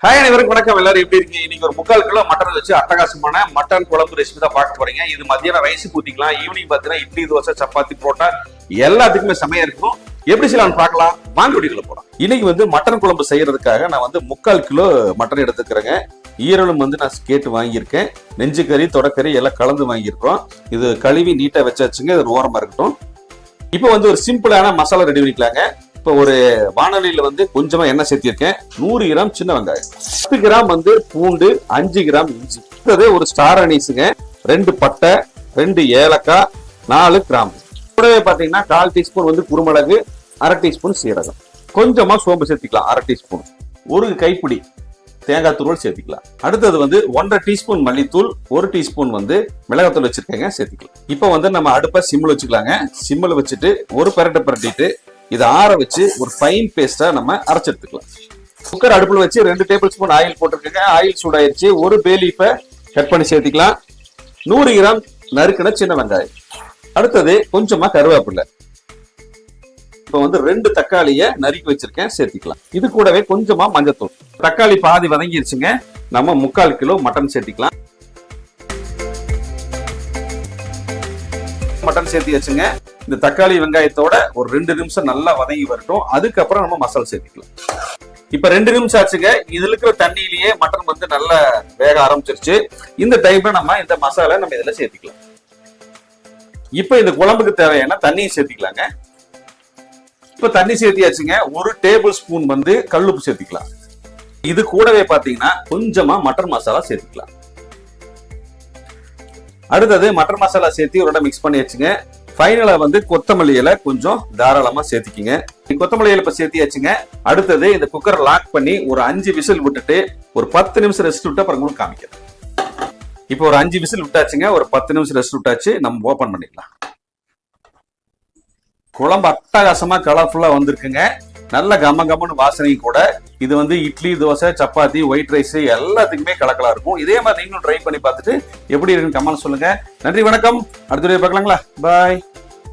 Hi அனைவருக்கும் வணக்கம். எல்லாரும் எப்படி இருக்கீங்க? இன்னைக்கு ஒரு 3/4 கிலோ மட்டன் வச்சு அட்டகாசமான மட்டன் குழம்பு ரெசிபி தான் பார்க்க போறீங்க. இது மத்தியானம் ரைஸ் ஊத்திக்கலாம், ஈவினிங் பாத்தீங்கன்னா இட்லி, தோசை, சப்பாத்தி, புரோட்டா எல்லாத்துக்குமே செமையா இருக்கும். எப்படி செய்யலாம்னு பார்க்கலாம். வாங்க வீடியோக்குள்ள போலாம். இன்னைக்கு மட்டன் குழம்பு செய்யறதுக்காக நான் 3/4 கிலோ மட்டன் எடுத்துக்கிறேங்க. ஈரலும் நான் கேட்டு வாங்கியிருக்கேன். நெஞ்சு கறி, தொடக்கறி எல்லாம் கலந்து வாங்கியிருக்கோம். இது கழுவி நீட்டா வச்சாச்சுங்க. இது ஓரமா இருக்கட்டும். இப்போ ஒரு சிம்பிளான மசாலா ரெடி பண்ணிக்கலாங்க. இப்போ ஒரு வானொலியில கொஞ்சமா எண்ணெய் சேர்த்திருக்கேன். 100 கிராம் சின்ன வெங்காயம், 10 கிராம் பூண்டு, 5 கிராம் இஞ்சி, ஒரு ஸ்டார் அனீஸுங்க, 2 பட்டை, 2 ஏலக்காய், 4 கிராம்பு. கூடவே பாத்தீங்கன்னா 1/4 டீஸ்பூன் குருமிளகு, 1/2 டீஸ்பூன் சீரகம், கொஞ்சமா சோம்பு சேர்த்திக்கலாம், 1/2 டீஸ்பூன், ஒரு கைப்பிடி தேங்காய் தூள் சேர்த்திக்கலாம். அடுத்தது 1/2 டீஸ்பூன் மல்லித்தூள், 1 டீஸ்பூன் மிளகாத்தூள் வச்சிருக்கேங்க, சேர்த்திக்கலாம். இப்போ நம்ம அடுப்பை சிம்மில் வச்சுக்கலாங்க. சிம்மில் வச்சுட்டு ஒரு பரட்டிட்டு இதை ஆற வச்சு ஒரு ஃபைன் பேஸ்டா நம்ம அரைச்சு எடுத்துக்கலாம். குக்கர் அடுப்புல வச்சு 2 டேபிள் ஸ்பூன் ஆயில் போட்டிருக்கேங்க. ஆயில் சூடாயிருச்சு. ஒரு பே லீஃபை கட் பண்ணி சேர்த்திக்கலாம். 100 கிராம் நறுக்கின சின்ன வெங்காயம், அடுத்தது கொஞ்சமா கருவேப்பிலை. இப்போ 2 தக்காளியை நறுக்கி வச்சிருக்கேன், சேர்த்திக்கலாம். இது கூடவே கொஞ்சமா மஞ்சத்தூள். தக்காளி பாதி வதங்கிருச்சுங்க. நம்ம 3/4 கிலோ மட்டன் சேர்த்திக்கலாம். மட்டன் சேர்த்தி வச்சுங்க. இந்த தக்காளி வெங்காயத்தோட ஒரு 2 நிமிஷம் நல்லா வதங்கி வரட்டும். அதுக்கப்புறம் நம்ம மசாலா சேர்த்திக்கலாம். இப்ப 2 நிமிஷம் ஆச்சுங்க. இதுல இருக்கிற தண்ணியிலேயே மட்டன் நல்லா வேக ஆரம்பிச்சிருச்சு. இந்த டைம்ல நம்ம இந்த மசாலா நம்ம இதுல சேர்த்திக்கலாம். இப்ப இந்த குழம்புக்கு தேவையான தண்ணியை சேர்த்திக்கலாங்க. இப்ப தண்ணி சேர்த்தியாச்சுங்க. 1 டேபிள் ஸ்பூன் கல்லுப்பு சேர்த்திக்கலாம். இது கூடவே பாத்தீங்கன்னா கொஞ்சமா மட்டன் மசாலா சேர்த்திக்கலாம். அடுத்தது மட்டன் மசாலா சேர்த்து ஒரு மிக்ஸ் பண்ணி வச்சுங்க. ஃபைனலா கொத்தமல்லி இலை கொஞ்சம் தாராளமா சேர்த்திக்கிங்க. கொத்தமல்லி இலை இப்ப சேர்த்தியாச்சுங்க. அடுத்தது இந்த குக்கரை லாக் பண்ணி ஒரு 5 விசில் விட்டுட்டு ஒரு 10 நிமிஷம் ரெஸ்ட் விட்டு அப்புறம் உங்களுக்கு காமிக்கிறேன். இப்போ ஒரு 5 விசில் விட்டாச்சுங்க. ஒரு 10 நிமிஷம் ரெஸ்ட் விட்டாச்சு. நம்ம ஓபன் பண்ணிக்கலாம். குழம்பு அட்டகாசமா கலர்ஃபுல்லா வந்திருக்குங்க. நல்ல கம்மன்னு வாசனை கூட. இது இட்லி, தோசை, சப்பாத்தி, ஒயிட் ரைஸ் எல்லாத்துக்குமே கலக்கலா இருக்கும். இதே மாதிரி நீங்களும் ட்ரை பண்ணி பார்த்துட்டு எப்படி இருக்குன்னு கமெண்ட் சொல்லுங்க. நன்றி, வணக்கம். அடுத்த வீடியோ பார்க்கலாங்களா? பாய்.